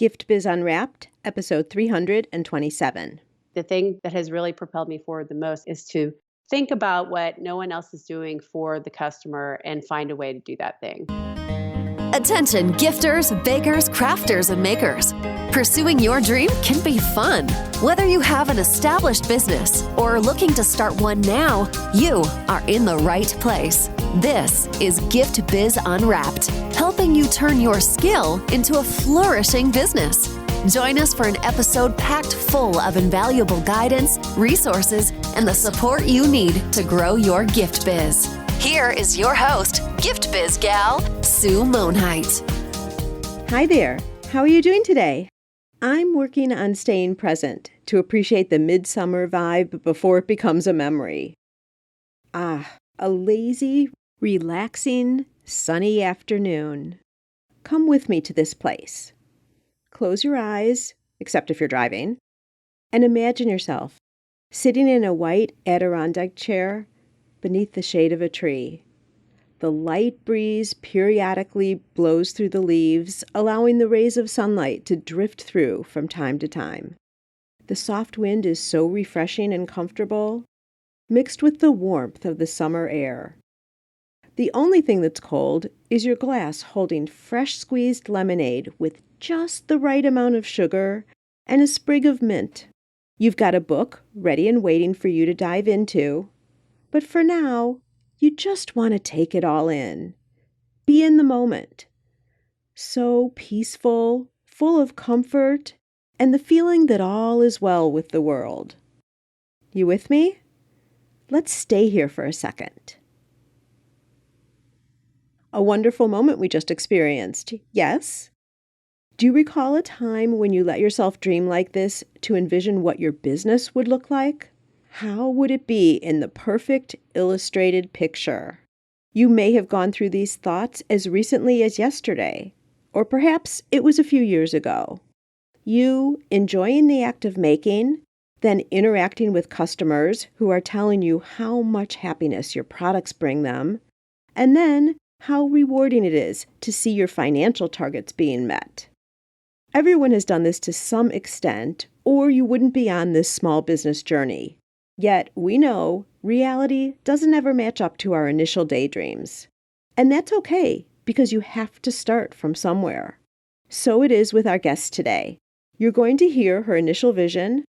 Gift Biz Unwrapped, episode 327. The thing that has really propelled me forward the most is to think about what no one else is doing for the customer and find a way to do that thing. Attention gifters, bakers, crafters, and makers. Pursuing your dream can be fun. Whether you have an established business or are looking to start one now, you are in the right place. This is Gift Biz Unwrapped, helping you turn your skill into a flourishing business. Join us for an episode packed full of invaluable guidance, resources, and the support you need to grow your gift biz. Here is your host, Gift Biz gal, Sue Monheit. Hi there. How are you doing today? I'm working on staying present to appreciate the midsummer vibe before it becomes a memory. A lazy, relaxing, sunny afternoon. Come with me to this place. Close your eyes, except if you're driving, and imagine yourself sitting in a white Adirondack chair beneath the shade of a tree. The light breeze periodically blows through the leaves, allowing the rays of sunlight to drift through from time to time. The soft wind is so refreshing and comfortable, mixed with the warmth of the summer air. The only thing that's cold is your glass holding fresh squeezed lemonade with just the right amount of sugar and a sprig of mint. You've got a book ready and waiting for you to dive into, but for now, you just want to take it all in. Be in the moment. So peaceful, full of comfort, and the feeling that all is well with the world. You with me? Let's stay here for a second. A wonderful moment we just experienced, yes? Do you recall a time when you let yourself dream like this to envision what your business would look like? How would it be in the perfect illustrated picture? You may have gone through these thoughts as recently as yesterday, or perhaps it was a few years ago. You enjoying the act of making, then interacting with customers who are telling you how much happiness your products bring them, and then how rewarding it is to see your financial targets being met. Everyone has done this to some extent, or you wouldn't be on this small business journey. Yet we know reality doesn't ever match up to our initial daydreams. And that's okay, because you have to start from somewhere. So it is with our guest today. You're going to hear her initial vision,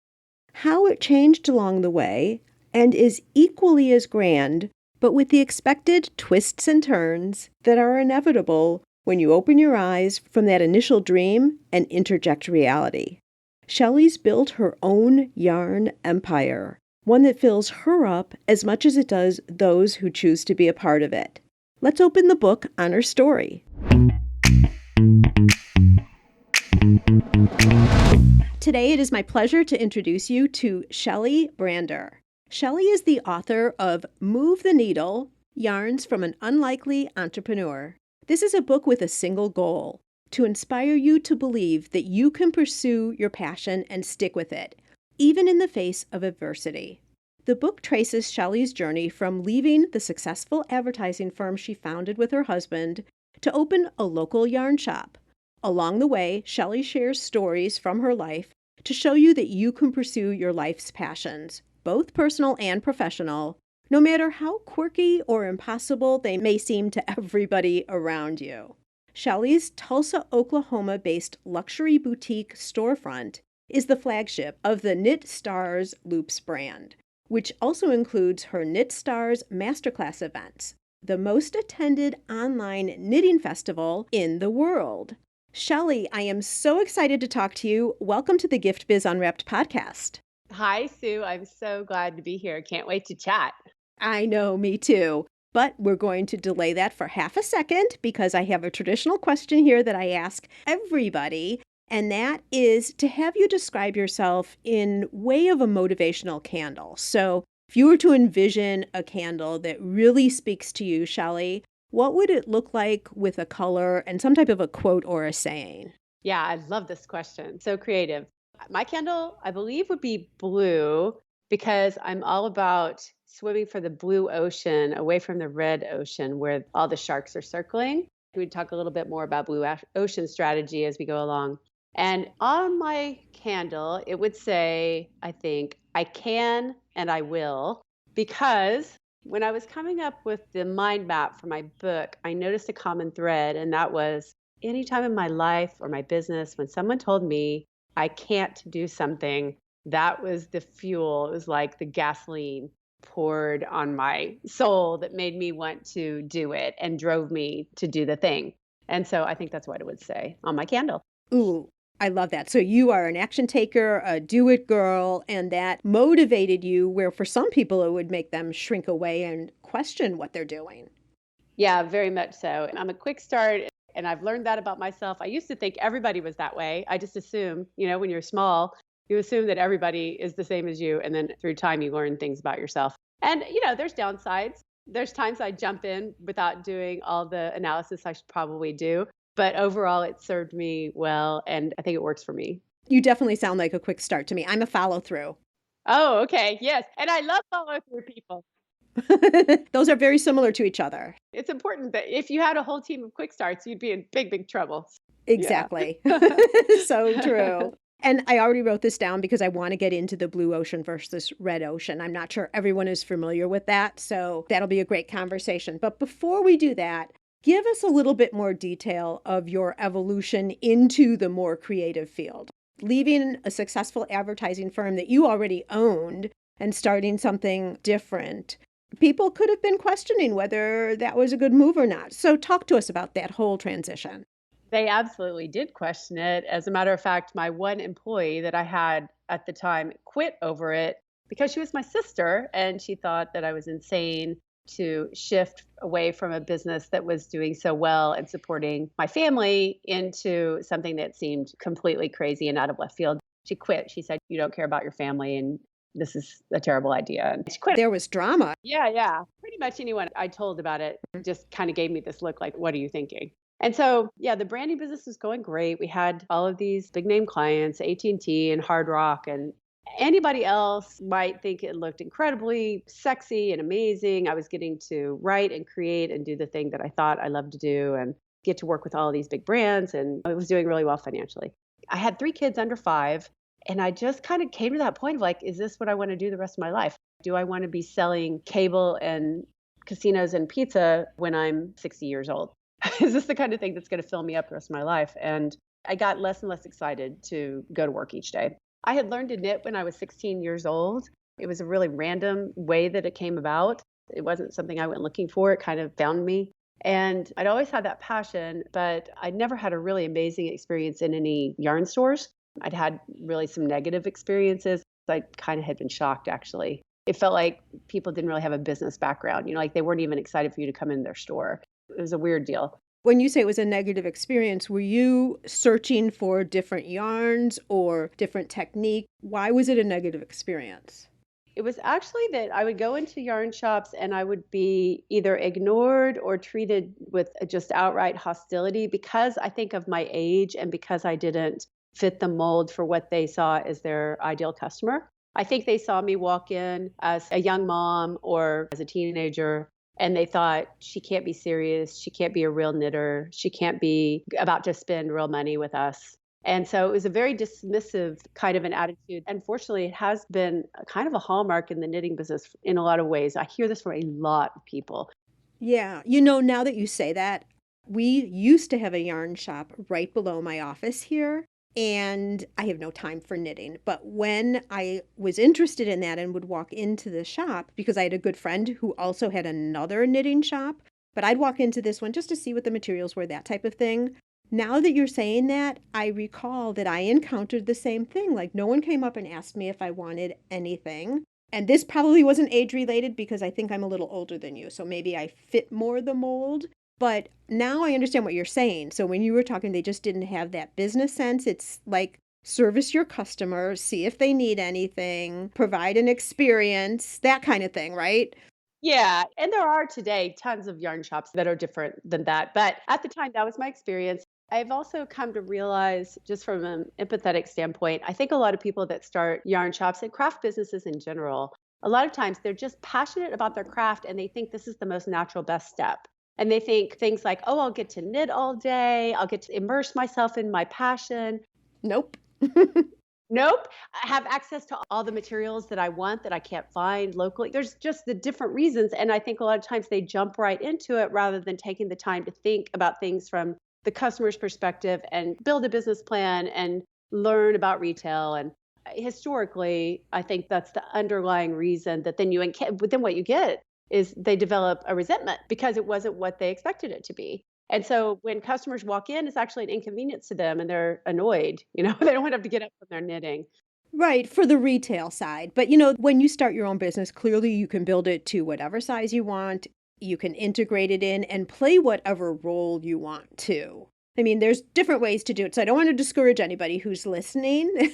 how it changed along the way, and is equally as grand, but with the expected twists and turns that are inevitable when you open your eyes from that initial dream and interject reality. Shelley's built her own yarn empire, one that fills her up as much as it does those who choose to be a part of it. Let's open the book on her story. Today it is my pleasure to introduce you to Shelley Brander. Shelley is the author of Move the Needle, Yarns from an Unlikely Entrepreneur. This is a book with a single goal, to inspire you to believe that you can pursue your passion and stick with it, even in the face of adversity. The book traces Shelley's journey from leaving the successful advertising firm she founded with her husband to open a local yarn shop. Along the way, Shelley shares stories from her life to show you that you can pursue your life's passions, both personal and professional, no matter how quirky or impossible they may seem to everybody around you. Shelley's Tulsa, Oklahoma-based luxury boutique storefront is the flagship of the Knit Stars Loops brand, which also includes her Knit Stars MasterClass Events, the most attended online knitting festival in the world. Shelley, I am so excited to talk to you. Welcome to the Gift Biz Unwrapped podcast. Hi, Sue. I'm so glad to be here. Can't wait to chat. I know, me too. But we're going to delay that for half a second because I have a traditional question here that I ask everybody, and that is to have you describe yourself in way of a motivational candle. So if you were to envision a candle that really speaks to you, Shelley, what would it look like with a color and some type of a quote or a saying? Yeah, I love this question. So creative. My candle, I believe, would be blue because I'm all about swimming for the blue ocean away from the red ocean where all the sharks are circling. We talk a little bit more about blue ocean strategy as we go along. And on my candle, it would say, I think, I can and I will, because when I was coming up with the mind map for my book, I noticed a common thread, and that was anytime in my life or my business when someone told me I can't do something, that was the fuel. It was like the gasoline poured on my soul that made me want to do it and drove me to do the thing. And so I think that's what it would say on my candle. Ooh, I love that. So you are an action taker, a do it girl, and that motivated you where for some people it would make them shrink away and question what they're doing. Yeah, very much so. I'm a quick start, and I've learned that about myself. I used to think everybody was that way. I just assumed, when you're small, you assume that everybody is the same as you. And then through time, you learn things about yourself. And, there's downsides. There's times I jump in without doing all the analysis I should probably do. But overall, it served me well. And I think it works for me. You definitely sound like a quick start to me. I'm a follow through. Oh, okay. Yes. And I love follow through people. Those are very similar to each other. It's important that if you had a whole team of quick starts, you'd be in big, big trouble. Exactly. Yeah. So true. And I already wrote this down because I want to get into the blue ocean versus red ocean. I'm not sure everyone is familiar with that, so that'll be a great conversation. But before we do that, give us a little bit more detail of your evolution into the more creative field. Leaving a successful advertising firm that you already owned and starting something different. People could have been questioning whether that was a good move or not. So talk to us about that whole transition. They absolutely did question it. As a matter of fact, my one employee that I had at the time quit over it because she was my sister and she thought that I was insane to shift away from a business that was doing so well and supporting my family into something that seemed completely crazy and out of left field. She quit. She said, "You don't care about your family and this is a terrible idea." And she quit. There was drama. Yeah. Pretty much anyone I told about it just kind of gave me this look like, "What are you thinking?" And so, yeah, the branding business was going great. We had all of these big name clients, AT&T and Hard Rock, and anybody else might think it looked incredibly sexy and amazing. I was getting to write and create and do the thing that I thought I loved to do and get to work with all of these big brands. And I was doing really well financially. I had 3 kids under 5. And I just kind of came to that point of like, is this what I want to do the rest of my life? Do I want to be selling cable and casinos and pizza when I'm 60 years old? Is this the kind of thing that's going to fill me up the rest of my life? And I got less and less excited to go to work each day. I had learned to knit when I was 16 years old. It was a really random way that it came about. It wasn't something I went looking for. It kind of found me. And I'd always had that passion, but I'd never had a really amazing experience in any yarn stores. I'd had really some negative experiences. I kind of had been shocked, actually. It felt like people didn't really have a business background. Like they weren't even excited for you to come in their store. It was a weird deal. When you say it was a negative experience, were you searching for different yarns or different technique? Why was it a negative experience? It was actually that I would go into yarn shops and I would be either ignored or treated with just outright hostility because I think of my age and because I didn't fit the mold for what they saw as their ideal customer. I think they saw me walk in as a young mom or as a teenager, and they thought, she can't be serious. She can't be a real knitter. She can't be about to spend real money with us. And so it was a very dismissive kind of an attitude. Unfortunately, it has been kind of a hallmark in the knitting business in a lot of ways. I hear this from a lot of people. Yeah. Now that you say that, we used to have a yarn shop right below my office here. And I have no time for knitting. But when I was interested in that and would walk into the shop, because I had a good friend who also had another knitting shop, but I'd walk into this one just to see what the materials were, that type of thing. Now that you're saying that, I recall that I encountered the same thing. Like no one came up and asked me if I wanted anything. And this probably wasn't age related because I think I'm a little older than you. So maybe I fit more the mold. But now I understand what you're saying. So when you were talking, they just didn't have that business sense. It's like service your customers, see if they need anything, provide an experience, that kind of thing, right? Yeah. And there are today tons of yarn shops that are different than that. But at the time, that was my experience. I've also come to realize, just from an empathetic standpoint, I think a lot of people that start yarn shops and craft businesses in general, a lot of times they're just passionate about their craft and they think this is the most natural, best step. And they think things like, oh, I'll get to knit all day. I'll get to immerse myself in my passion. Nope. Nope. I have access to all the materials that I want that I can't find locally. There's just the different reasons. And I think a lot of times they jump right into it rather than taking the time to think about things from the customer's perspective and build a business plan and learn about retail. And historically, I think that's the underlying reason that but then what you get is they develop a resentment because it wasn't what they expected it to be. And so when customers walk in, it's actually an inconvenience to them and they're annoyed. They don't want to have to get up from their knitting. Right, for the retail side. But when you start your own business, clearly you can build it to whatever size you want. You can integrate it in and play whatever role you want to. I mean, there's different ways to do it. So I don't want to discourage anybody who's listening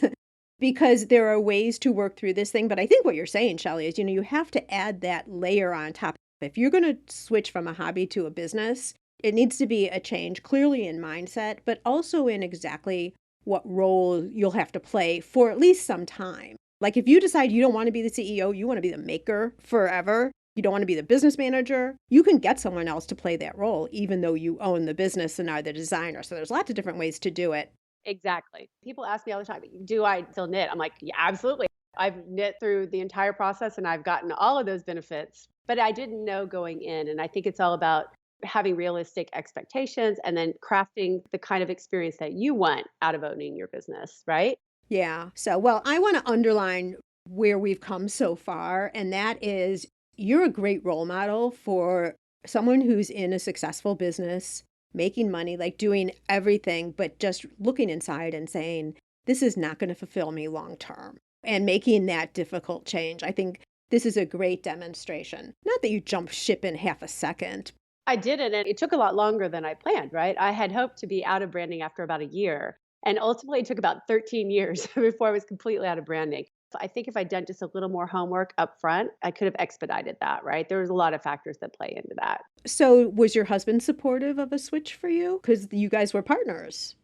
because there are ways to work through this thing. But I think what you're saying, Shelley, is you have to add that layer on top. If you're going to switch from a hobby to a business, it needs to be a change clearly in mindset, but also in exactly what role you'll have to play for at least some time. Like if you decide you don't want to be the CEO, you want to be the maker forever, you don't want to be the business manager, you can get someone else to play that role, even though you own the business and are the designer. So there's lots of different ways to do it. Exactly. People ask me all the time, do I still knit? I'm like, yeah, absolutely. I've knit through the entire process and I've gotten all of those benefits, but I didn't know going in. And I think it's all about having realistic expectations and then crafting the kind of experience that you want out of owning your business, right? Yeah. So, well, I want to underline where we've come so far, and that is you're a great role model for someone who's in a successful business, making money, like doing everything, but just looking inside and saying, this is not going to fulfill me long term, and making that difficult change. I think this is a great demonstration. Not that you jump ship in half a second. I didn't, and it took a lot longer than I planned, right? I had hoped to be out of branding after about a year, and ultimately it took about 13 years before I was completely out of branding. So I think if I'd done just a little more homework up front, I could have expedited that, right? There was a lot of factors that play into that. So, was your husband supportive of a switch for you? Because you guys were partners.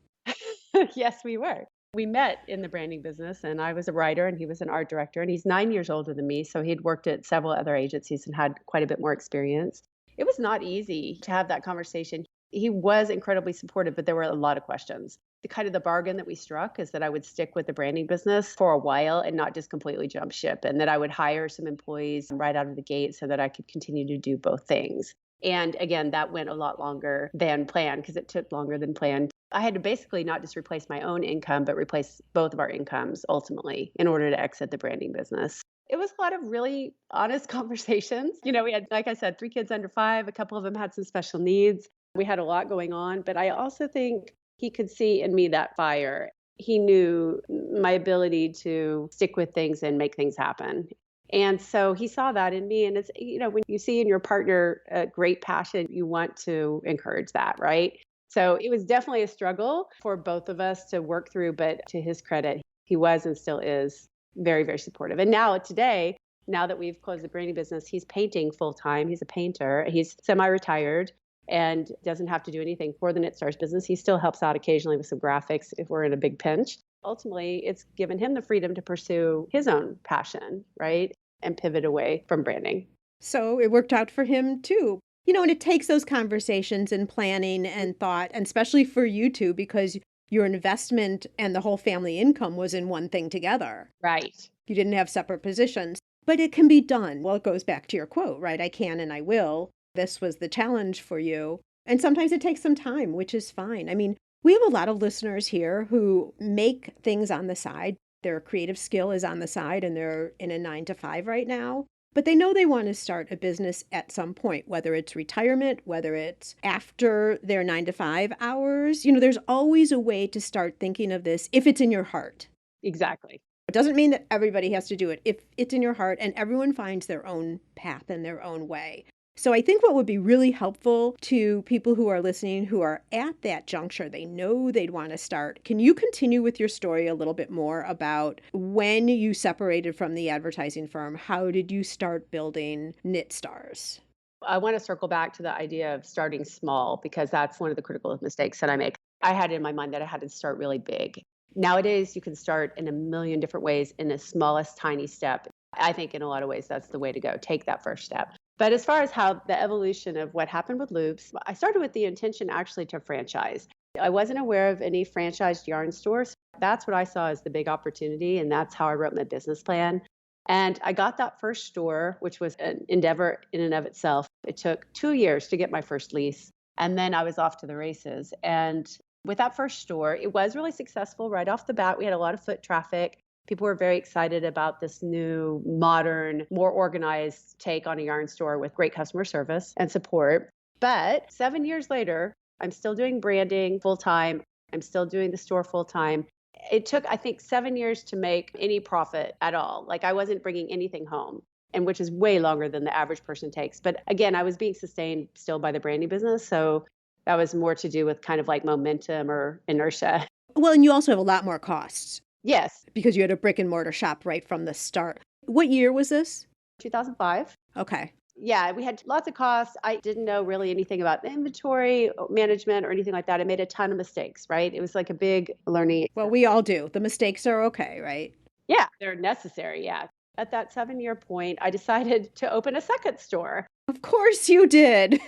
Yes, we were. We met in the branding business, and I was a writer and he was an art director, and he's 9 years older than me. So he'd worked at several other agencies and had quite a bit more experience. It was not easy to have that conversation. He was incredibly supportive, but there were a lot of questions. The bargain that we struck is that I would stick with the branding business for a while and not just completely jump ship, and that I would hire some employees right out of the gate so that I could continue to do both things. And again, that went a lot longer than planned because it took longer than planned. I had to basically not just replace my own income, but replace both of our incomes ultimately in order to exit the branding business. It was a lot of really honest conversations. We had, like I said, 3 kids under 5. A couple of them had some special needs. We had a lot going on, but I also think he could see in me that fire. He knew my ability to stick with things and make things happen. And so he saw that in me. And it's, when you see in your partner a great passion, you want to encourage that, right? So it was definitely a struggle for both of us to work through, but to his credit, he was and still is very, very supportive. And today, now that we've closed the branding business, he's painting full time. He's a painter. He's semi-retired and doesn't have to do anything for the Knit Stars business. He still helps out occasionally with some graphics if we're in a big pinch. Ultimately, it's given him the freedom to pursue his own passion, right? And pivot away from branding. So it worked out for him too. And it takes those conversations and planning and thought, and especially for you two, because your investment and the whole family income was in one thing together. Right. You didn't have separate positions, but it can be done. Well, it goes back to your quote, right? I can and I will. This was the challenge for you. And sometimes it takes some time, which is fine. I mean, we have a lot of listeners here who make things on the side. Their creative skill is on the side and they're in a 9 to 5 right now. But they know they want to start a business at some point, whether it's retirement, whether it's after their 9 to 5 hours. There's always a way to start thinking of this if it's in your heart. Exactly. It doesn't mean that everybody has to do it if it's in your heart, and everyone finds their own path and their own way. So I think what would be really helpful to people who are listening who are at that juncture, they know they'd want to start. Can you continue with your story a little bit more about when you separated from the advertising firm? How did you start building Knit Stars? I want to circle back to the idea of starting small because that's one of the critical mistakes that I make. I had in my mind that I had to start really big. Nowadays, you can start in a million different ways in the smallest tiny step. I think in a lot of ways, that's the way to go. Take that first step. But as far as how the evolution of what happened with loops, I started with the intention actually to franchise. I wasn't aware of any franchised yarn stores. That's what I saw as the big opportunity. And that's how I wrote my business plan. And I got that first store, which was an endeavor in and of itself. It took 2 years to get my first lease. And then I was off to the races. And with that first store, it was really successful right off the bat. We had a lot of foot traffic. People were very excited about this new, modern, more organized take on a yarn store with great customer service and support. But 7 years later, I'm still doing branding full time. I'm still doing the store full time. It took, I think, 7 years to make any profit at all. Like I wasn't bringing anything home, and which is way longer than the average person takes. But again, I was being sustained still by the branding business. So that was more to do with kind of like momentum or inertia. Well, and you also have a lot more costs Yes, because you had a brick and mortar shop right from the start. What year was this? 2005. Okay. Yeah, we had lots of costs. I didn't know really anything about the inventory management or anything like that. I made a ton of mistakes, right? It was like a big learning. Well, we all do. The mistakes are okay, right? Yeah, they're necessary. Yeah. At that 7 year point, I decided to open a second store. Of course you did.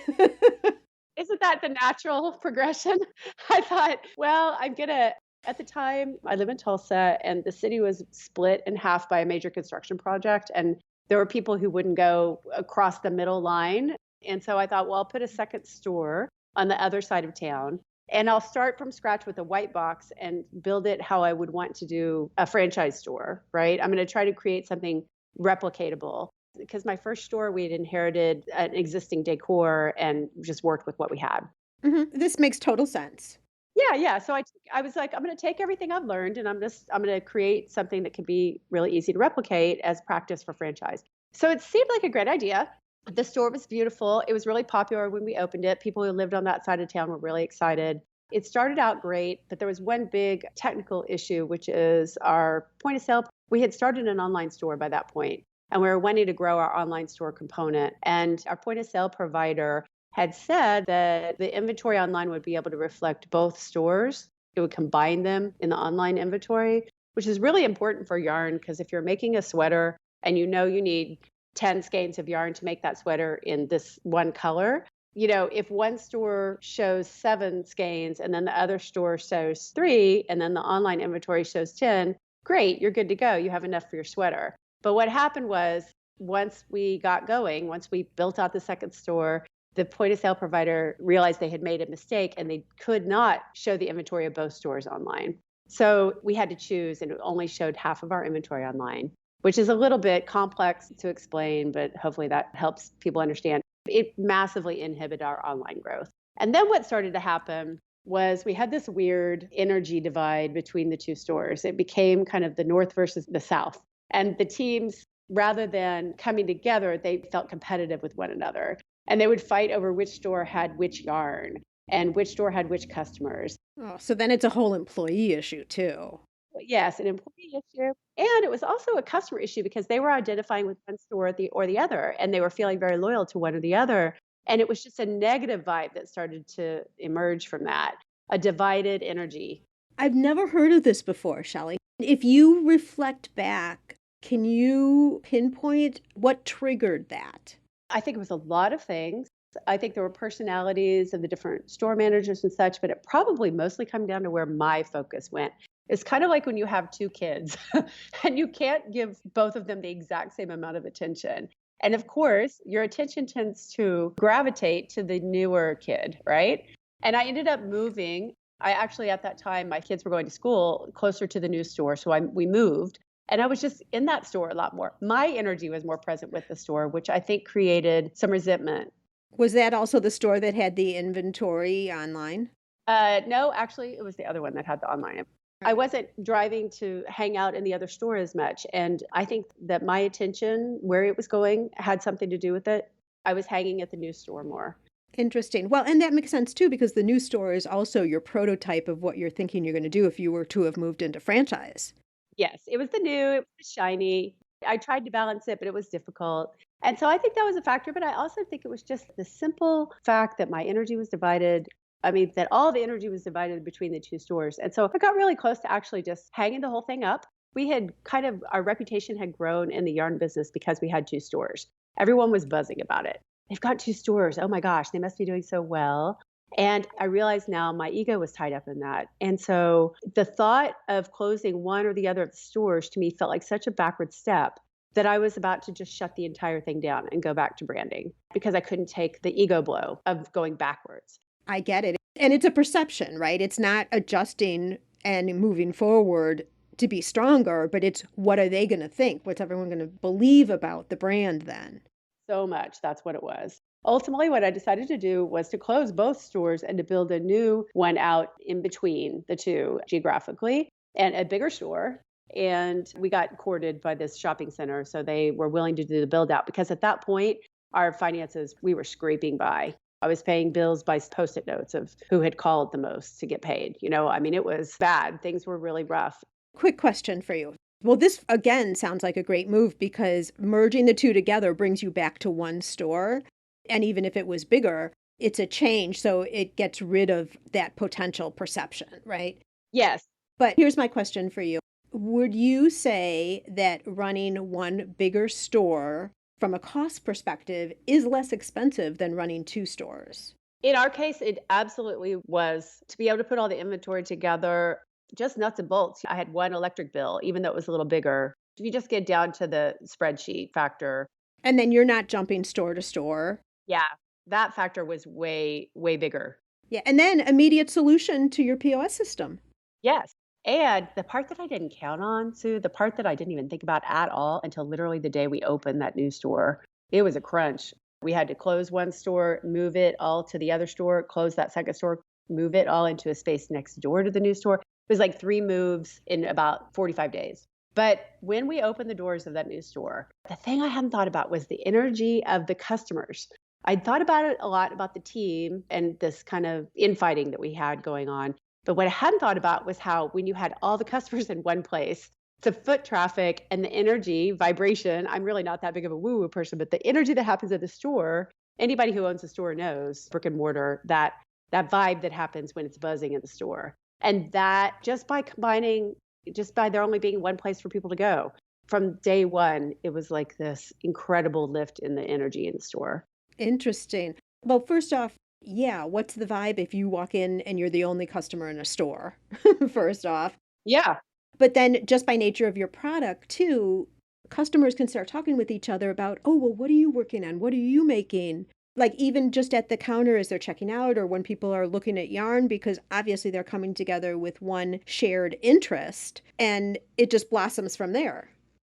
Isn't that the natural progression? I thought, well, at the time, I live in Tulsa and the city was split in half by a major construction project. And there were people who wouldn't go across the middle line. And so I thought, well, I'll put a second store on the other side of town. And I'll start from scratch with a white box and build it how I would want to do a franchise store, right? I'm going to try to create something replicatable. Because my first store, we had inherited an existing decor and just worked with what we had. This makes total sense. Yeah. So I was like, I'm going to take everything I've learned and I'm going to create something that can be really easy to replicate as practice for franchise. So it seemed like a great idea. The store was beautiful. It was really popular when we opened it. People who lived on that side of town were really excited. It started out great, but there was one big technical issue, which is our point of sale. We had started an online store by that point, and we were wanting to grow our online store component. And our point of sale provider had said that the inventory online would be able to reflect both stores. It would combine them in the online inventory, which is really important for yarn because if you're making a sweater and you know you need 10 skeins of yarn to make that sweater in this one color, if one store shows 7 skeins and then the other store shows 3 and then the online inventory shows 10, great, you're good to go. You have enough for your sweater. But what happened was once we got going, once we built out the second store, the point of sale provider realized they had made a mistake and they could not show the inventory of both stores online. So we had to choose, and it only showed half of our inventory online, which is a little bit complex to explain, but hopefully that helps people understand. It massively inhibited our online growth. And then what started to happen was we had this weird energy divide between the two stores. It became kind of the North versus the South. And the teams, rather than coming together, they felt competitive with one another. And they would fight over which store had which yarn and which store had which customers. Oh, so then it's a whole employee issue too. Yes, an employee issue. And it was also a customer issue because they were identifying with one store or the other, and they were feeling very loyal to one or the other. And it was just a negative vibe that started to emerge from that, a divided energy. I've never heard of this before, Shelley. If you reflect back, can you pinpoint what triggered that? I think it was a lot of things. I think there were personalities of the different store managers and such, but it probably mostly come down to where my focus went. It's kind of like when you have 2 kids and you can't give both of them the exact same amount of attention. And of course, your attention tends to gravitate to the newer kid, right? And I ended up moving. I actually, at that time, my kids were going to school closer to the new store. So we moved. And I was just in that store a lot more. My energy was more present with the store, which I think created some resentment. Was that also the store that had the inventory online? No, actually, it was the other one that had the online. I wasn't driving to hang out in the other store as much. And I think that my attention, where it was going, had something to do with it. I was hanging at the new store more. Interesting. Well, and that makes sense too, because the new store is also your prototype of what you're thinking you're going to do if you were to have moved into franchise. Yes, it was the new, it was the shiny. I tried to balance it, but it was difficult. And so I think that was a factor, but I also think it was just the simple fact that my energy was divided. That all the energy was divided between the two stores. And so I got really close to actually just hanging the whole thing up. We had our reputation had grown in the yarn business because we had 2 stores. Everyone was buzzing about it. They've got 2 stores. Oh my gosh, they must be doing so well. And I realize now my ego was tied up in that. And so the thought of closing one or the other of the stores to me felt like such a backward step that I was about to just shut the entire thing down and go back to branding because I couldn't take the ego blow of going backwards. I get it. And it's a perception, right? It's not adjusting and moving forward to be stronger, but it's what are they going to think? What's everyone going to believe about the brand then? So much. That's what it was. Ultimately, what I decided to do was to close both stores and to build a new one out in between the two geographically and a bigger store. And we got courted by this shopping center. So they were willing to do the build out because at that point, our finances, we were scraping by. I was paying bills by post-it notes of who had called the most to get paid. I mean, it was bad. Things were really rough. Quick question for you. Well, this again sounds like a great move because merging the two together brings you back to one store. And even if it was bigger, it's a change. So it gets rid of that potential perception, right? Yes. But here's my question for you. Would you say that running one bigger store from a cost perspective is less expensive than running two stores? In our case, it absolutely was to be able to put all the inventory together, just nuts and bolts. I had one electric bill, even though it was a little bigger. If you just get down to the spreadsheet factor. And then you're not jumping store to store. Yeah, that factor was way, way bigger. Yeah. And then immediate solution to your POS system. Yes. And the part that I didn't count on, Sue, the part that I didn't even think about at all until literally the day we opened that new store, it was a crunch. We had to close one store, move it all to the other store, close that second store, move it all into a space next door to the new store. It was like 3 moves in about 45 days. But when we opened the doors of that new store, the thing I hadn't thought about was the energy of the customers. I'd thought about it a lot about the team and this kind of infighting that we had going on. But what I hadn't thought about was how when you had all the customers in one place, the foot traffic and the energy, vibration, I'm really not that big of a woo-woo person, but the energy that happens at the store, anybody who owns a store knows, brick and mortar, that vibe that happens when it's buzzing in the store. And that just by combining, just by there only being one place for people to go, from day one, it was like this incredible lift in the energy in the store. Interesting. Well, first off, yeah, what's the vibe if you walk in and you're the only customer in a store? First off. Yeah. But then just by nature of your product too, customers can start talking with each other about, oh, well, what are you working on? What are you making? Like even just at the counter as they're checking out or when people are looking at yarn, because obviously they're coming together with one shared interest and it just blossoms from there.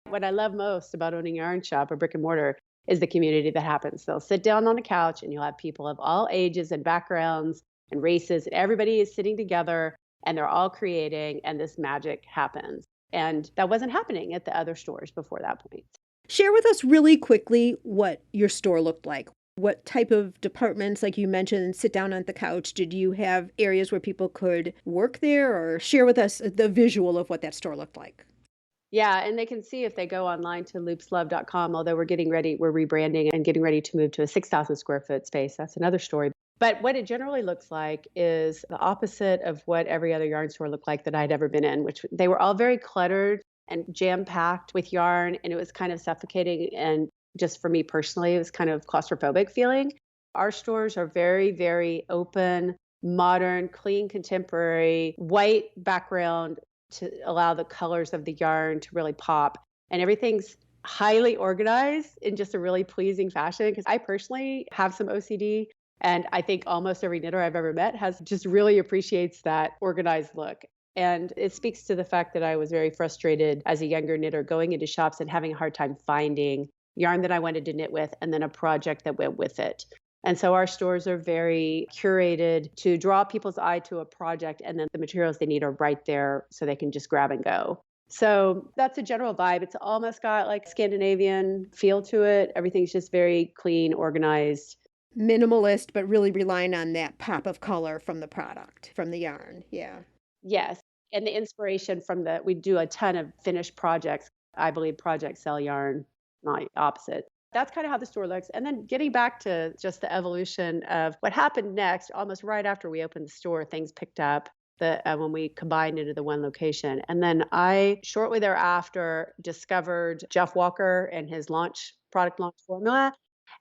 What I love most about owning a yarn shop or brick and mortar is the community that happens. They'll sit down on a couch and you'll have people of all ages and backgrounds and races, and everybody is sitting together and they're all creating, and this magic happens. And that wasn't happening at the other stores before that point. Share with us really quickly what your store looked like. What type of departments, like you mentioned, sit down on the couch? Did you have areas where people could work there, or share with us the visual of what that store looked like? Yeah, and they can see if they go online to loopslove.com, although we're rebranding and getting ready to move to a 6,000 square foot space. That's another story. But what it generally looks like is the opposite of what every other yarn store looked like that I'd ever been in, which they were all very cluttered and jam-packed with yarn, and it was kind of suffocating. And just for me personally, it was kind of claustrophobic feeling. Our stores are very, very open, modern, clean, contemporary, white background, to allow the colors of the yarn to really pop. And everything's highly organized in just a really pleasing fashion. Because I personally have some OCD. And I think almost every knitter I've ever met has just really appreciates that organized look. And it speaks to the fact that I was very frustrated as a younger knitter going into shops and having a hard time finding yarn that I wanted to knit with and then a project that went with it. And so our stores are very curated to draw people's eye to a project, and then the materials they need are right there so they can just grab and go. So that's a general vibe. It's almost got like Scandinavian feel to it. Everything's just very clean, organized. Minimalist, but really relying on that pop of color from the product, from the yarn. Yeah. Yes. And the inspiration from we do a ton of finished projects. I believe projects sell yarn, not opposite. That's kind of how the store looks. And then getting back to just the evolution of what happened next, almost right after we opened the store, things picked up when we combined into the one location. And then I, shortly thereafter, discovered Jeff Walker and his product launch formula.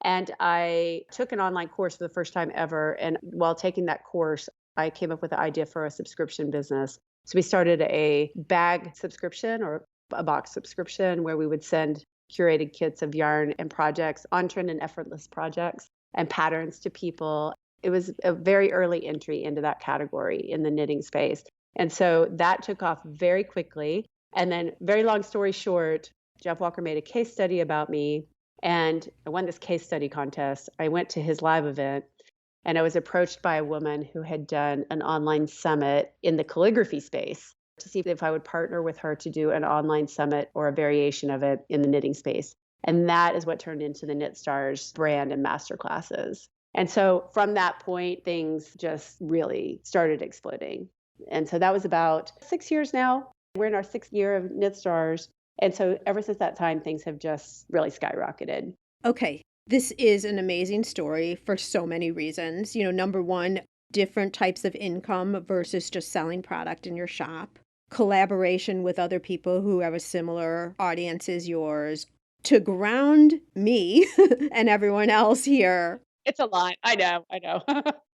And I took an online course for the first time ever. And while taking that course, I came up with the idea for a subscription business. So we started a bag subscription or a box subscription where we would send curated kits of yarn and projects, on trend and effortless projects and patterns to people. It was a very early entry into that category in the knitting space. And so that took off very quickly. And then, very long story short, Jeff Walker made a case study about me, and I won this case study contest. I went to his live event, and I was approached by a woman who had done an online summit in the calligraphy space to see if I would partner with her to do an online summit or a variation of it in the knitting space. And that is what turned into the Knit Stars brand and masterclasses. And so from that point, things just really started exploding. And so that was about 6 years now. We're in our 6th year of Knit Stars. And so ever since that time, things have just really skyrocketed. Okay. This is an amazing story for so many reasons. Number one, different types of income versus just selling product in your shop, collaboration with other people who have a similar audience as yours, to ground me and everyone else here. It's a lot. I know.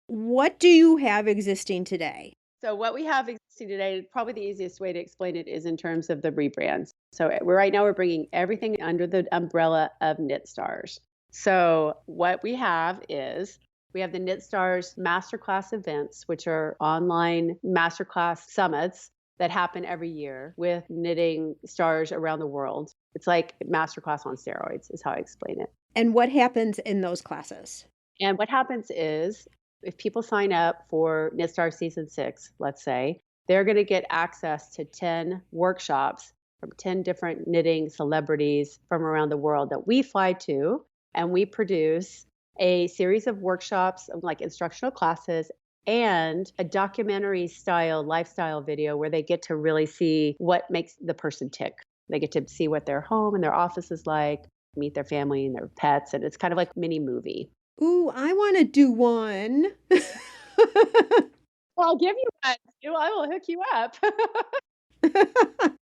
What do you have existing today? So what we have existing today, probably the easiest way to explain it is in terms of the rebrands. So right now we're bringing everything under the umbrella of Knit Stars. So what we have is we have the Knit Stars Masterclass Events, which are online masterclass summits that happen every year with knitting stars around the world. It's like masterclass on steroids is how I explain it. And what happens in those classes? And what happens is if people sign up for Knit Stars Season 6, let's say, they're going to get access to 10 workshops from 10 different knitting celebrities from around the world that we fly to, and we produce a series of workshops, like instructional classes, and a documentary style lifestyle video where they get to really see what makes the person tick. They get to see what their home and their office is like, meet their family and their pets, and it's kind of like a mini movie. Ooh, I want to do one. Well, I'll give you one. I will hook you up.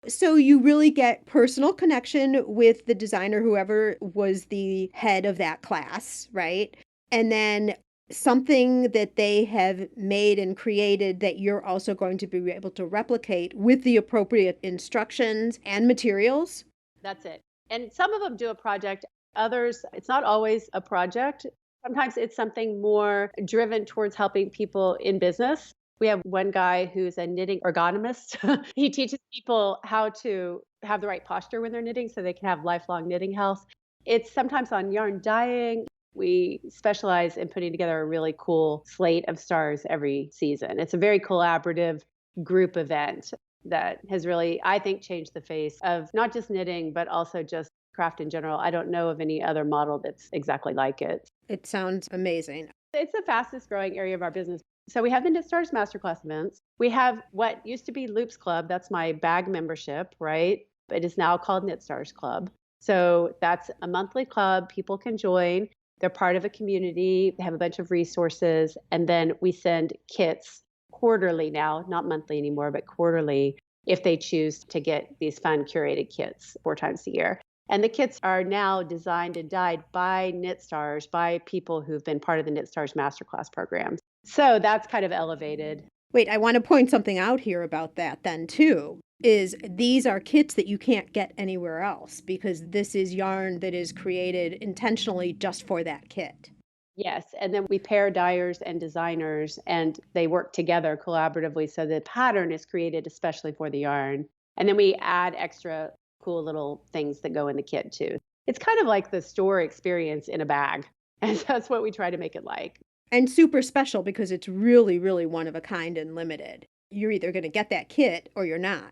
So you really get personal connection with the designer, whoever was the head of that class, right? And then something that they have made and created that you're also going to be able to replicate with the appropriate instructions and materials. That's it. And some of them do a project. Others, it's not always a project. Sometimes it's something more driven towards helping people in business. We have one guy who's a knitting ergonomist. He teaches people how to have the right posture when they're knitting so they can have lifelong knitting health. It's sometimes on yarn dyeing. We specialize in putting together a really cool slate of stars every season. It's a very collaborative group event that has really, I think, changed the face of not just knitting, but also just craft in general. I don't know of any other model that's exactly like it. It sounds amazing. It's the fastest growing area of our business. So we have the Knit Stars Masterclass Events. We have what used to be Loops Club. That's my bag membership, right? It is now called Knit Stars Club. So that's a monthly club. People can join. They're part of a community. They have a bunch of resources. And then we send kits quarterly now, not monthly anymore, but quarterly, if they choose to get these fun curated kits 4 times a year. And the kits are now designed and dyed by Knit Stars, by people who've been part of the Knit Stars Masterclass program. So that's kind of elevated. Wait, I want to point something out here about that then too, is these are kits that you can't get anywhere else because this is yarn that is created intentionally just for that kit. Yes, and then we pair dyers and designers and they work together collaboratively so the pattern is created especially for the yarn. And then we add extra cool little things that go in the kit too. It's kind of like the store experience in a bag. And that's what we try to make it like. And super special because it's really, really one of a kind and limited. You're either going to get that kit or you're not.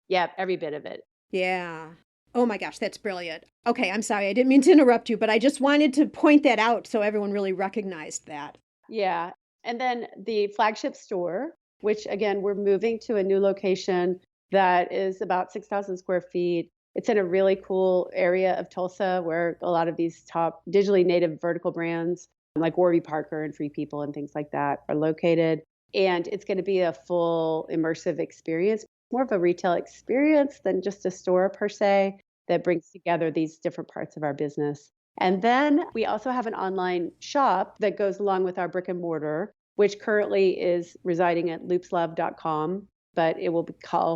Yeah, every bit of it. Yeah. Oh my gosh, that's brilliant. Okay, I'm sorry. I didn't mean to interrupt you, but I just wanted to point that out so everyone really recognized that. Yeah. And then the flagship store, which again, we're moving to a new location that is about 6,000 square feet. It's in a really cool area of Tulsa where a lot of these top digitally native vertical brands like Warby Parker and Free People and things like that are located. And it's going to be a full immersive experience, more of a retail experience than just a store per se, that brings together these different parts of our business. And then we also have an online shop that goes along with our brick and mortar, which currently is residing at loopslove.com, but it will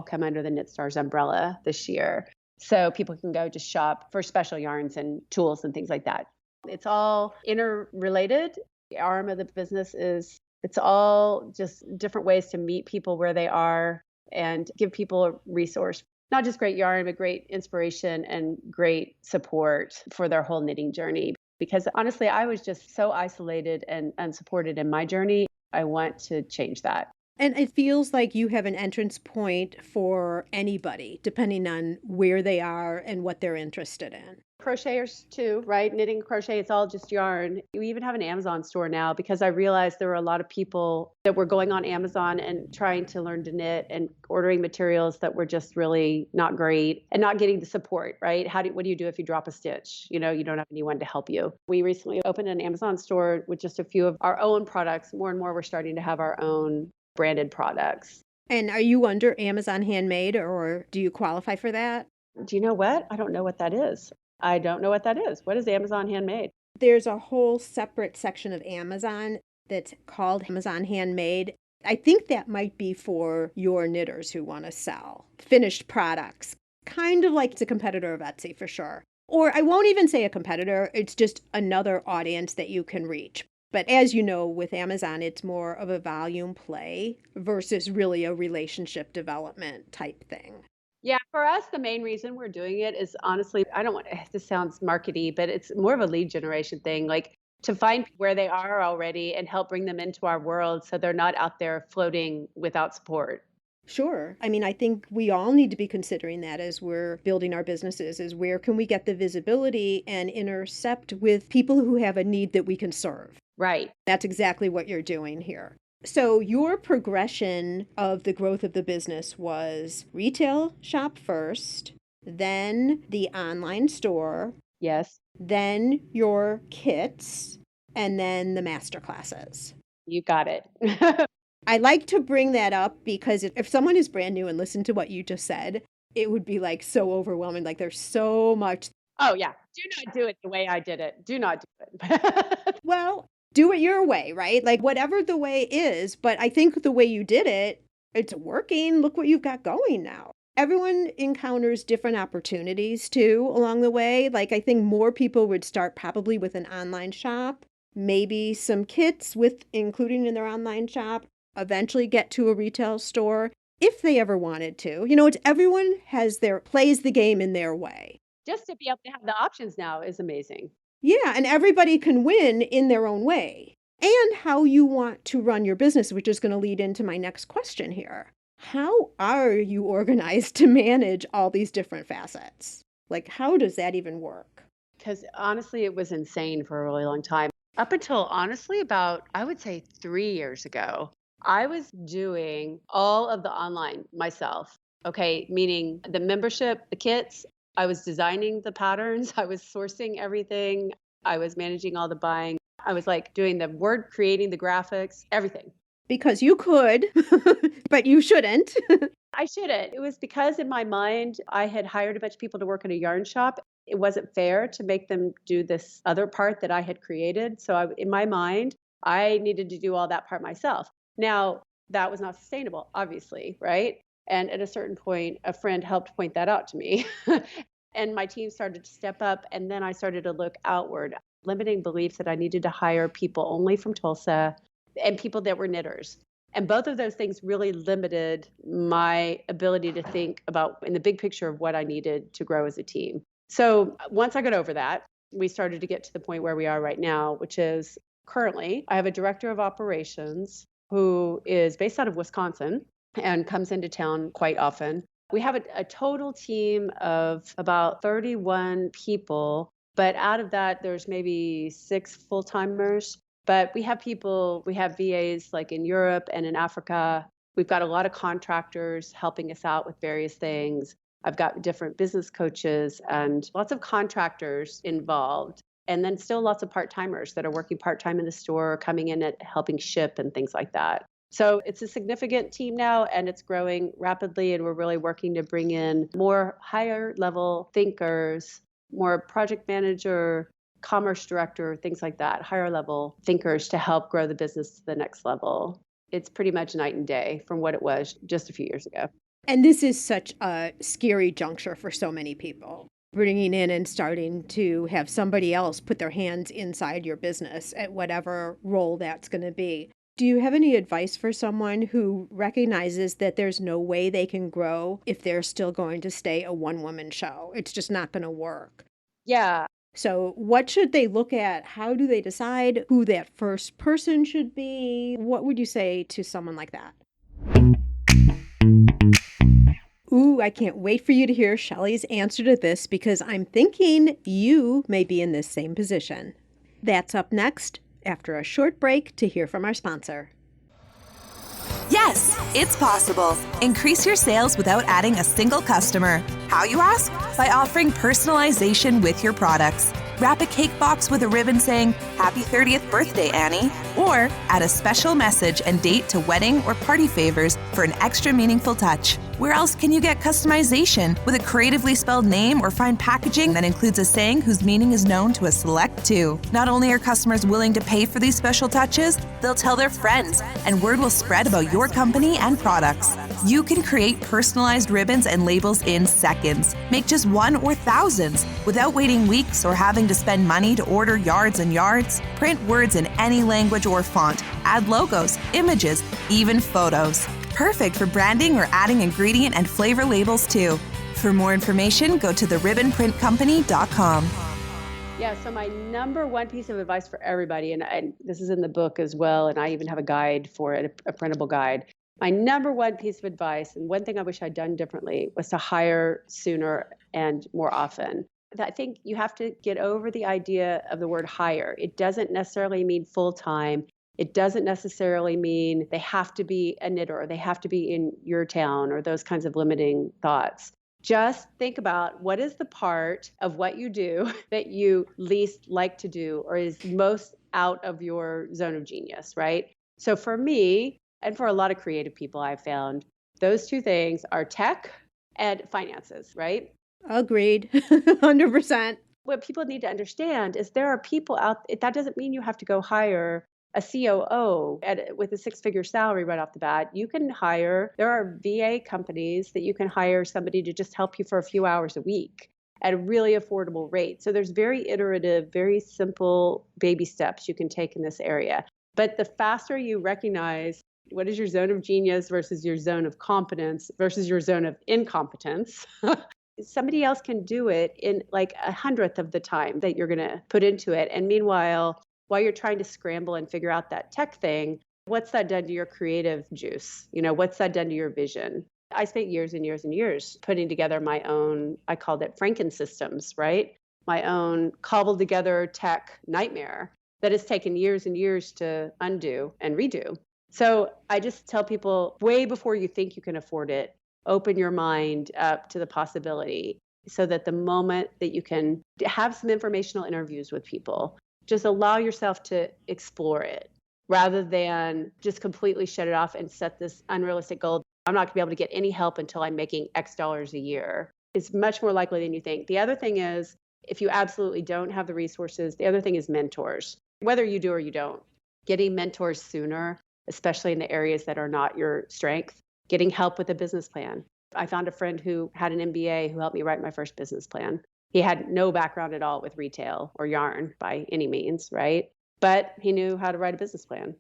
come under the Knit Stars umbrella this year. So people can go to shop for special yarns and tools and things like that. It's all interrelated. The arm of the business it's all just different ways to meet people where they are and give people a resource. Not just great yarn, but great inspiration and great support for their whole knitting journey. Because honestly, I was just so isolated and unsupported in my journey. I want to change that. And it feels like you have an entrance point for anybody, depending on where they are and what they're interested in. Crocheters too, right? Knitting, crochet, it's all just yarn. We even have an Amazon store now because I realized there were a lot of people that were going on Amazon and trying to learn to knit and ordering materials that were just really not great and not getting the support, right? What do you do if you drop a stitch? You don't have anyone to help you. We recently opened an Amazon store with just a few of our own products. More and more, we're starting to have our own branded products. And are you under Amazon Handmade, or do you qualify for that? Do you know what? I don't know what that is. I don't know what that is. What is Amazon Handmade? There's a whole separate section of Amazon that's called Amazon Handmade. I think that might be for your knitters who want to sell finished products, kind of like it's a competitor of Etsy for sure. Or I won't even say a competitor, it's just another audience that you can reach. But as you know, with Amazon, it's more of a volume play versus really a relationship development type thing. Yeah, for us, the main reason we're doing it is honestly, I don't want this sounds markety, but it's more of a lead generation thing, like to find where they are already and help bring them into our world so they're not out there floating without support. Sure. I mean, I think we all need to be considering that as we're building our businesses, is where can we get the visibility and intercept with people who have a need that we can serve. Right. That's exactly what you're doing here. So your progression of the growth of the business was retail shop first, then the online store, Yes. then your kits, and then the master classes. You got it. I like to bring that up because if someone is brand new and listen to what you just said, it would be like so overwhelming. Like there's so much. Oh, yeah. Do not do it the way I did it. Do not do it. Well, do it your way, right? Like whatever the way is. But I think the way you did it, it's working. Look what you've got going now. Everyone encounters different opportunities too along the way. Like I think more people would start probably with an online shop, maybe some kits with including in their online shop, eventually get to a retail store if they ever wanted to. It's everyone plays the game in their way. Just to be able to have the options now is amazing. Yeah, and everybody can win in their own way. And how you want to run your business, which is going to lead into my next question here. How are you organized to manage all these different facets? Like, how does that even work? Because honestly, it was insane for a really long time. Up until honestly about, I would say 3 years ago, I was doing all of the online myself. Okay, meaning the membership, the kits, I was designing the patterns, I was sourcing everything, I was managing all the buying. I was like doing the word, creating the graphics, everything. Because you could, but you shouldn't. I shouldn't. It was because in my mind, I had hired a bunch of people to work in a yarn shop. It wasn't fair to make them do this other part that I had created. So in my mind, I needed to do all that part myself. Now, that was not sustainable, obviously, right? And at a certain point, a friend helped point that out to me. And my team started to step up. And then I started to look outward, limiting beliefs that I needed to hire people only from Tulsa and people that were knitters. And both of those things really limited my ability to think about in the big picture of what I needed to grow as a team. So once I got over that, we started to get to the point where we are right now, which is currently I have a director of operations who is based out of Wisconsin and comes into town quite often. We have a total team of about 31 people, but out of that, there's maybe 6 full-timers. But we have VAs like in Europe and in Africa. We've got a lot of contractors helping us out with various things. I've got different business coaches and lots of contractors involved. And then still lots of part-timers that are working part-time in the store, coming in at helping ship and things like that. So it's a significant team now and it's growing rapidly. And we're really working to bring in more higher level thinkers, more project manager, commerce director, things like that, higher level thinkers to help grow the business to the next level. It's pretty much night and day from what it was just a few years ago. And this is such a scary juncture for so many people. Bringing in and starting to have somebody else put their hands inside your business at whatever role that's going to be. Do you have any advice for someone who recognizes that there's no way they can grow if they're still going to stay a one-woman show? It's just not going to work. Yeah. So what should they look at? How do they decide who that first person should be? What would you say to someone like that? Ooh, I can't wait for you to hear Shelley's answer to this because I'm thinking you may be in this same position. That's up next after a short break to hear from our sponsor. Yes, it's possible. Increase your sales without adding a single customer. How, you ask? By offering personalization with your products. Wrap a cake box with a ribbon saying, "Happy 30th birthday, Annie." Or add a special message and date to wedding or party favors for an extra meaningful touch. Where else can you get customization with a creatively spelled name or fine packaging that includes a saying whose meaning is known to a select few? Not only are customers willing to pay for these special touches, they'll tell their friends, and word will spread about your company and products. You can create personalized ribbons and labels in seconds. Make just one or thousands without waiting weeks or having to spend money to order yards and yards. Print words in any language or font. Add logos, images, even photos. Perfect for branding or adding ingredient and flavor labels too. For more information, go to theribbonprintcompany.com. Yeah, so my number one piece of advice for everybody, and this is in the book as well, and I even have a guide for it, a printable guide. My number one piece of advice, and one thing I wish I'd done differently, was to hire sooner and more often. I think you have to get over the idea of the word hire. It doesn't necessarily mean full-time. It doesn't necessarily mean they have to be a knitter, or they have to be in your town, or those kinds of limiting thoughts. Just think about what is the part of what you do that you least like to do or is most out of your zone of genius, right? So for me, and for a lot of creative people I've found, those two things are tech and finances, right? Agreed. 100%. What people need to understand is there are people out, that doesn't mean you have to go hire a COO with a six-figure salary right off the bat. You can hire, there are VA companies that you can hire somebody to just help you for a few hours a week at a really affordable rate. So there's very iterative, very simple baby steps you can take in this area. But the faster you recognize what is your zone of genius versus your zone of competence versus your zone of incompetence, somebody else can do it in like 100th of the time that you're going to put into it. And meanwhile, while you're trying to scramble and figure out that tech thing, what's that done to your creative juice? What's that done to your vision? I spent years and years and years putting together my own, I called it Frankensystems, right? My own cobbled together tech nightmare that has taken years and years to undo and redo. So I just tell people, way before you think you can afford it, open your mind up to the possibility so that the moment that you can have some informational interviews with people, just allow yourself to explore it rather than just completely shut it off and set this unrealistic goal. I'm not going to be able to get any help until I'm making X dollars a year. It's much more likely than you think. The other thing is, if you absolutely don't have the resources, the other thing is mentors. Whether you do or you don't, getting mentors sooner, especially in the areas that are not your strength, getting help with a business plan. I found a friend who had an MBA who helped me write my first business plan. He had no background at all with retail or yarn by any means, right? But he knew how to write a business plan.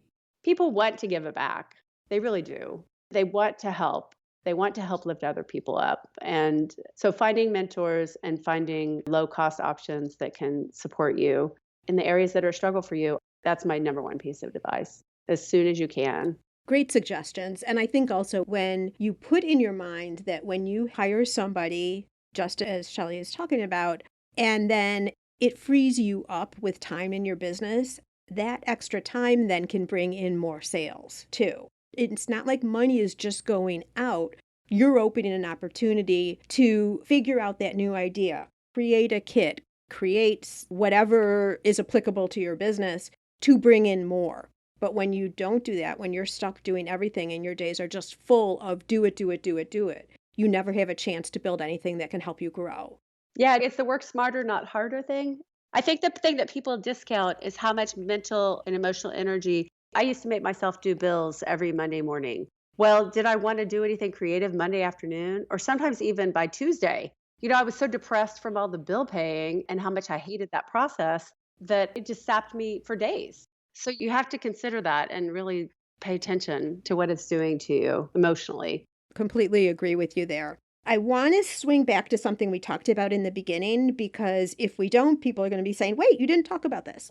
People want to give it back. They really do. They want to help. They want to help lift other people up. And so finding mentors and finding low-cost options that can support you in the areas that are a struggle for you, that's my number one piece of advice, as soon as you can. Great suggestions. And I think also when you put in your mind that when you hire somebody, just as Shelley is talking about, and then it frees you up with time in your business, that extra time then can bring in more sales too. It's not like money is just going out. You're opening an opportunity to figure out that new idea, create a kit, create whatever is applicable to your business to bring in more. But when you don't do that, when you're stuck doing everything and your days are just full of do it, you never have a chance to build anything that can help you grow. Yeah, it's the work smarter, not harder thing. I think the thing that people discount is how much mental and emotional energy. I used to make myself do bills every Monday morning. Well, did I want to do anything creative Monday afternoon or sometimes even by Tuesday? I was so depressed from all the bill paying and how much I hated that process that it just sapped me for days. So you have to consider that and really pay attention to what it's doing to you emotionally. Completely agree with you there. I want to swing back to something we talked about in the beginning because if we don't, people are going to be saying, wait, you didn't talk about this.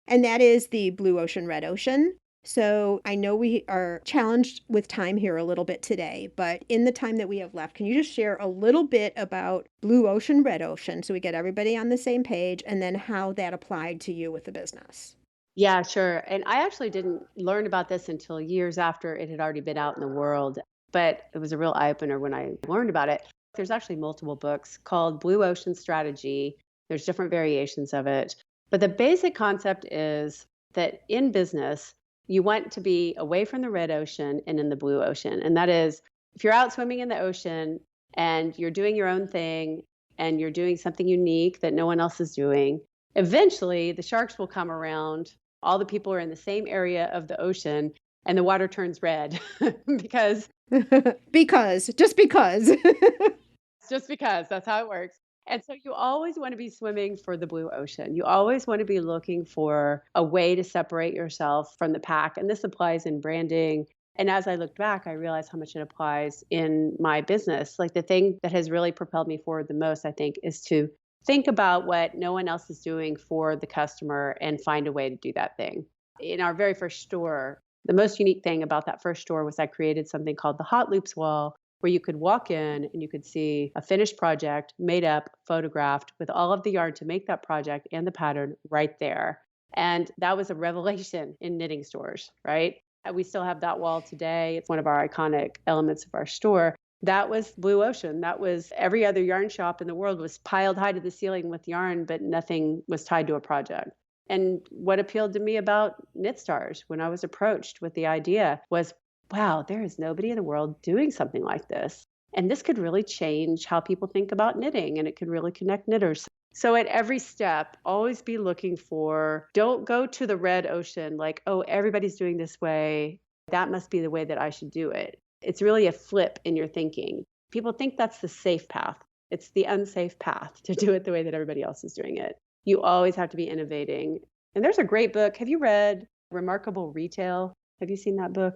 And that is the blue ocean, red ocean. So I know we are challenged with time here a little bit today, but in the time that we have left, can you just share a little bit about blue ocean, red ocean so we get everybody on the same page and then how that applied to you with the business? Yeah, sure. And I actually didn't learn about this until years after it had already been out in the world, but it was a real eye opener when I learned about it. There's actually multiple books called Blue Ocean Strategy. There's different variations of it. But the basic concept is that in business, you want to be away from the red ocean and in the blue ocean. And that is, if you're out swimming in the ocean and you're doing your own thing and you're doing something unique that no one else is doing, eventually the sharks will come around. All the people are in the same area of the ocean and the water turns red because Just because. just because that's how it works. And so you always want to be swimming for the blue ocean. You always want to be looking for a way to separate yourself from the pack. And this applies in branding. And as I looked back, I realized how much it applies in my business. Like the thing that has really propelled me forward the most, I think, is to think about what no one else is doing for the customer and find a way to do that thing. In our very first store, the most unique thing about that first store was I created something called the Hot Loops wall, where you could walk in and you could see a finished project made up, photographed with all of the yarn to make that project and the pattern right there. And that was a revelation in knitting stores, right? We still have that wall today. It's one of our iconic elements of our store. That was blue ocean. That was every other yarn shop in the world was piled high to the ceiling with yarn, but nothing was tied to a project. And what appealed to me about Knit Stars when I was approached with the idea was, wow, there is nobody in the world doing something like this. And this could really change how people think about knitting and it could really connect knitters. So at every step, always be looking for, don't go to the red ocean like, oh, everybody's doing this way. That must be the way that I should do it. It's really a flip in your thinking. People think that's the safe path. It's the unsafe path to do it the way that everybody else is doing it. You always have to be innovating. And there's a great book. Have you read Remarkable Retail? Have you seen that book?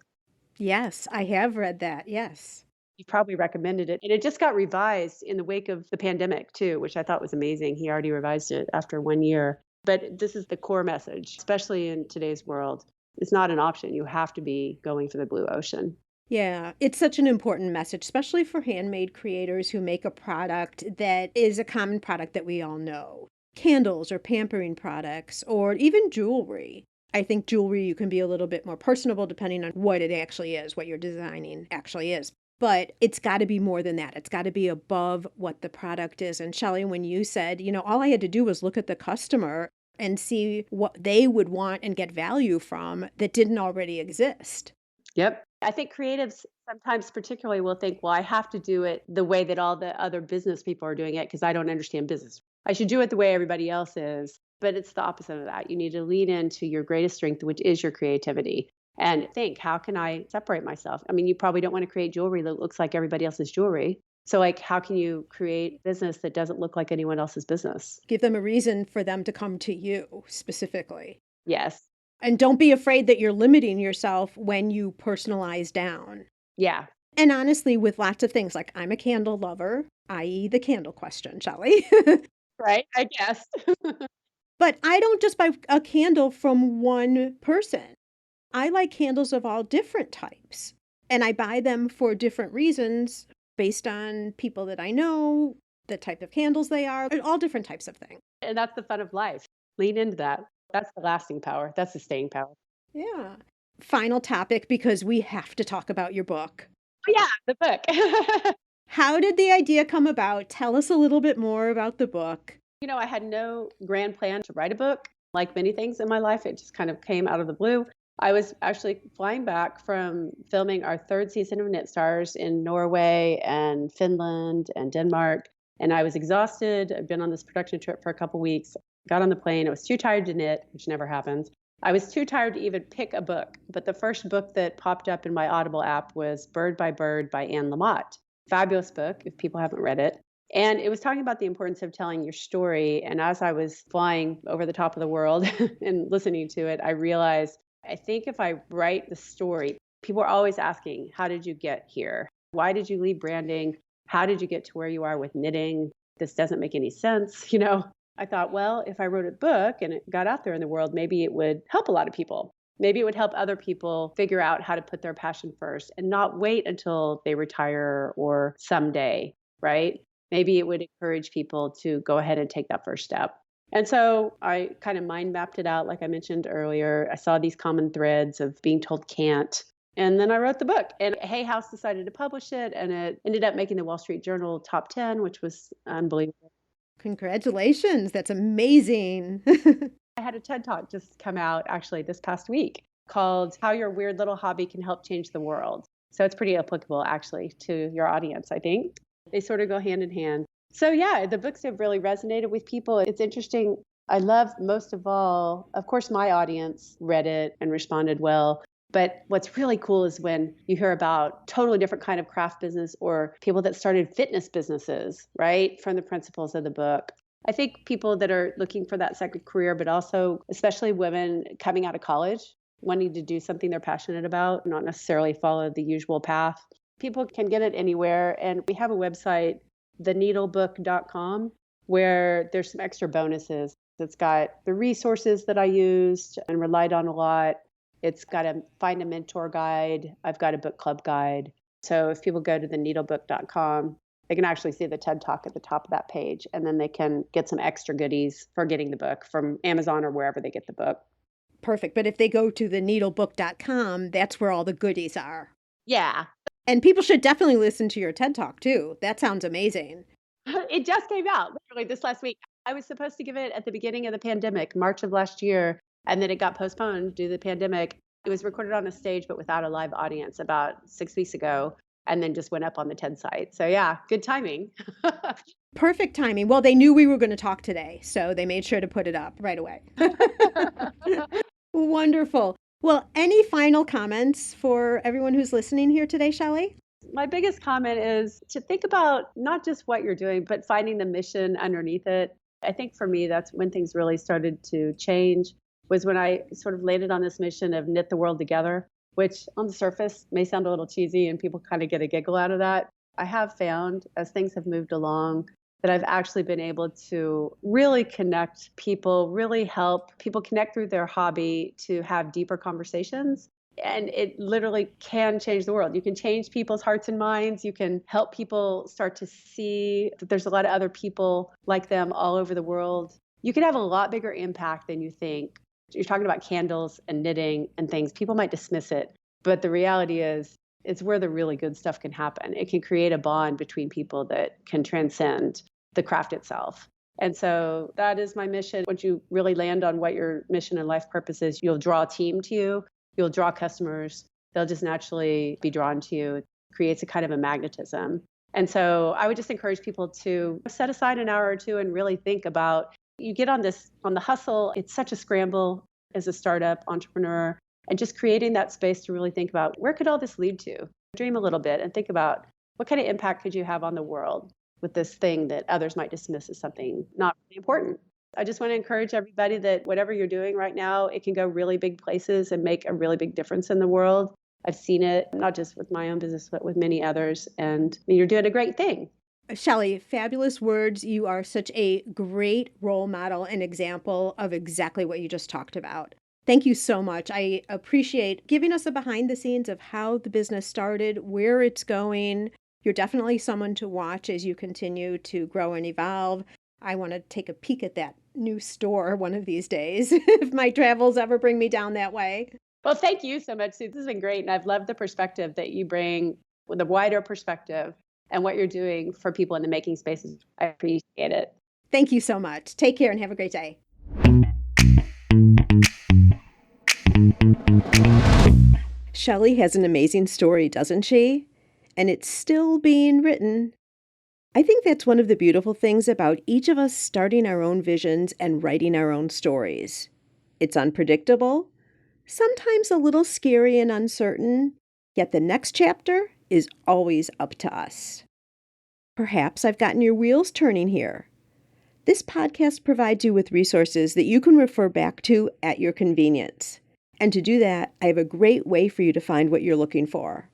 Yes, I have read that. Yes. You probably recommended it. And it just got revised in the wake of the pandemic, too, which I thought was amazing. He already revised it after 1 year. But this is the core message, especially in today's world. It's not an option. You have to be going for the blue ocean. Yeah, it's such an important message, especially for handmade creators who make a product that is a common product that we all know. Candles or pampering products or even jewelry. I think jewelry, you can be a little bit more personable depending on what it actually is, what you're designing actually is. But it's got to be more than that. It's got to be above what the product is. And Shelley, when you said, all I had to do was look at the customer and see what they would want and get value from that didn't already exist. Yep. I think creatives sometimes particularly will think, well, I have to do it the way that all the other business people are doing it because I don't understand business. I should do it the way everybody else is. But it's the opposite of that. You need to lean into your greatest strength, which is your creativity, and think, how can I separate myself? I mean, you probably don't want to create jewelry that looks like everybody else's jewelry. So like, how can you create business that doesn't look like anyone else's business? Give them a reason for them to come to you specifically. Yes. And don't be afraid that you're limiting yourself when you personalize down. Yeah. And honestly, with lots of things, like I'm a candle lover, i.e. the candle question, Shelley. Right, I guess. But I don't just buy a candle from one person. I like candles of all different types. And I buy them for different reasons based on people that I know, the type of candles they are, all different types of things. And that's the fun of life. Lean into that. That's the lasting power. That's the staying power. Yeah. Final topic, because we have to talk about your book. Oh, yeah, the book. How did the idea come about? Tell us a little bit more about the book. I had no grand plan to write a book. Like many things in my life, it just kind of came out of the blue. I was actually flying back from filming our third season of Knit Stars in Norway and Finland and Denmark. And I was exhausted. I'd been on this production trip for a couple weeks. got on the plane. I was too tired to knit, which never happens. I was too tired to even pick a book. But the first book that popped up in my Audible app was Bird by Bird by Anne Lamott. Fabulous book, if people haven't read it. And it was talking about the importance of telling your story. And as I was flying over the top of the world and listening to it, I realized, I think if I write the story, people are always asking, how did you get here? Why did you leave branding? How did you get to where you are with knitting? This doesn't make any sense. I thought, well, if I wrote a book and it got out there in the world, maybe it would help a lot of people. Maybe it would help other people figure out how to put their passion first and not wait until they retire or someday, right? Maybe it would encourage people to go ahead and take that first step. And so I kind of mind mapped it out, like I mentioned earlier. I saw these common threads of being told can't. And then I wrote the book. And Hay House decided to publish it. And it ended up making the Wall Street Journal top 10, which was unbelievable. Congratulations. That's amazing. I had a TED Talk just come out actually this past week called How Your Weird Little Hobby Can Help Change the World. So it's pretty applicable actually to your audience, I think. They sort of go hand in hand. So yeah, the books have really resonated with people. It's interesting. I love most of all, of course, my audience read it and responded well. But what's really cool is when you hear about totally different kind of craft business or people that started fitness businesses, right, from the principles of the book. I think people that are looking for that second career, but also especially women coming out of college, wanting to do something they're passionate about, not necessarily follow the usual path. People can get it anywhere. And we have a website, theneedlebook.com, where there's some extra bonuses. It's got the resources that I used and relied on a lot. It's got a find a mentor guide. I've got a book club guide. So if people go to theneedlebook.com, they can actually see the TED Talk at the top of that page. And then they can get some extra goodies for getting the book from Amazon or wherever they get the book. Perfect. But if they go to theneedlebook.com, that's where all the goodies are. Yeah. And people should definitely listen to your TED Talk too. That sounds amazing. It just came out literally this last week. I was supposed to give it at the beginning of the pandemic, March of last year, and then it got postponed due to the pandemic. It was recorded on a stage, but without a live audience about 6 weeks ago, and then just went up on the TED site. So yeah, good timing. Perfect timing. Well, they knew we were going to talk today, so they made sure to put it up right away. Wonderful. Well, any final comments for everyone who's listening here today, Shelley? My biggest comment is to think about not just what you're doing, but finding the mission underneath it. I think for me, that's when things really started to change, was when I sort of landed on this mission of knit the world together, which on the surface may sound a little cheesy and people kind of get a giggle out of that. I have found as things have moved along that I've actually been able to really connect people, really help people connect through their hobby to have deeper conversations. And it literally can change the world. You can change people's hearts and minds. You can help people start to see that there's a lot of other people like them all over the world. You can have a lot bigger impact than you think. You're talking about candles and knitting and things. People might dismiss it, but the reality is it's where the really good stuff can happen. It can create a bond between people that can transcend the craft itself. And so that is my mission. Once you really land on what your mission and life purpose is, you'll draw a team to you. You'll draw customers. They'll just naturally be drawn to you. It creates a kind of a magnetism. And so I would just encourage people to set aside an hour or two and really think about, you get on the hustle. It's such a scramble as a startup entrepreneur, and just creating that space to really think about, where could all this lead to? Dream a little bit and think about, what kind of impact could you have on the world with this thing that others might dismiss as something not really important? I just want to encourage everybody that whatever you're doing right now, it can go really big places and make a really big difference in the world. I've seen it, not just with my own business, but with many others. And you're doing a great thing. Shelley, fabulous words. You are such a great role model and example of exactly what you just talked about. Thank you so much. I appreciate giving us a behind the scenes of how the business started, where it's going. You're definitely someone to watch as you continue to grow and evolve. I want to take a peek at that new store one of these days if my travels ever bring me down that way. Well, thank you so much, Sue. This has been great. And I've loved the perspective that you bring, with a wider perspective, and what you're doing for people in the making spaces. I appreciate it. Thank you so much. Take care and have a great day. Shelley has an amazing story, doesn't she? And it's still being written. I think that's one of the beautiful things about each of us starting our own visions and writing our own stories. It's unpredictable, sometimes a little scary and uncertain, yet the next chapter is always up to us. Perhaps I've gotten your wheels turning here. This podcast provides you with resources that you can refer back to at your convenience. And to do that, I have a great way for you to find what you're looking for.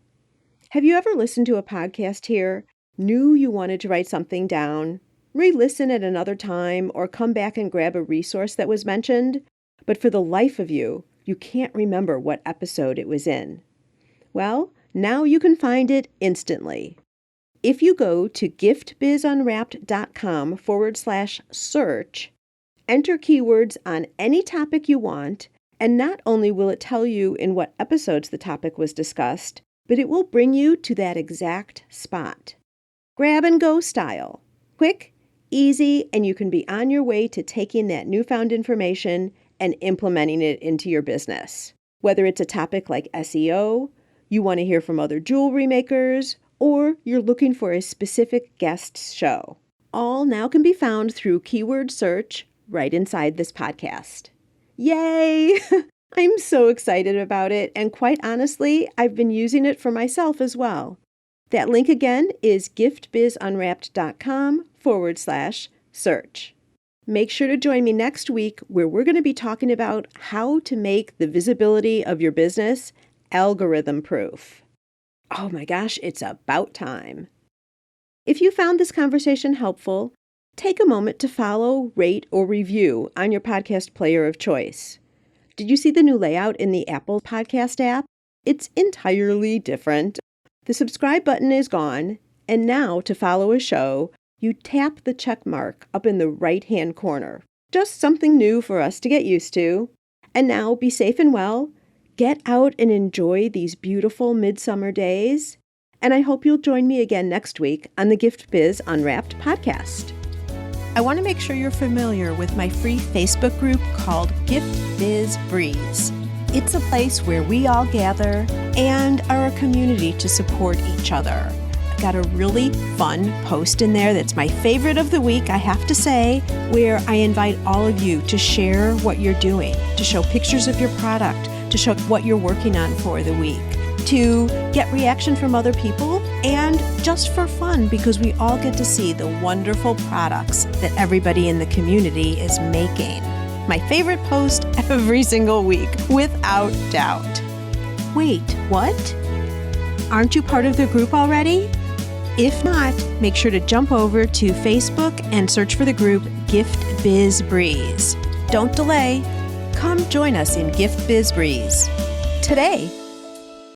Have you ever listened to a podcast here, knew you wanted to write something down, re-listen at another time, or come back and grab a resource that was mentioned, but for the life of you, you can't remember what episode it was in? Well, now you can find it instantly. If you go to giftbizunwrapped.com/search, enter keywords on any topic you want, and not only will it tell you in what episodes the topic was discussed, but it will bring you to that exact spot. Grab and go style. Quick, easy, and you can be on your way to taking that newfound information and implementing it into your business. Whether it's a topic like SEO, you want to hear from other jewelry makers, or you're looking for a specific guest show. All now can be found through keyword search right inside this podcast. Yay! I'm so excited about it, and quite honestly, I've been using it for myself as well. That link again is giftbizunwrapped.com/search. Make sure to join me next week where we're going to be talking about how to make the visibility of your business algorithm proof. Oh my gosh, it's about time. If you found this conversation helpful, take a moment to follow, rate, or review on your podcast player of choice. Did you see the new layout in the Apple Podcast app? It's entirely different. The subscribe button is gone, and now to follow a show, you tap the check mark up in the right-hand corner. Just something new for us to get used to. And now be safe and well. Get out and enjoy these beautiful midsummer days. And I hope you'll join me again next week on the Gift Biz Unwrapped podcast. I want to make sure you're familiar with my free Facebook group called Gift Biz Breeze. It's a place where we all gather and are a community to support each other. I've got a really fun post in there that's my favorite of the week, I have to say, where I invite all of you to share what you're doing, to show pictures of your product, to show what you're working on for the week, to get reaction from other people, and just for fun because we all get to see the wonderful products that everybody in the community is making. My favorite post every single week, without doubt. Wait, what? Aren't you part of the group already? If not, make sure to jump over to Facebook and search for the group Gift Biz Breeze. Don't delay. Come join us in Gift Biz Breeze today.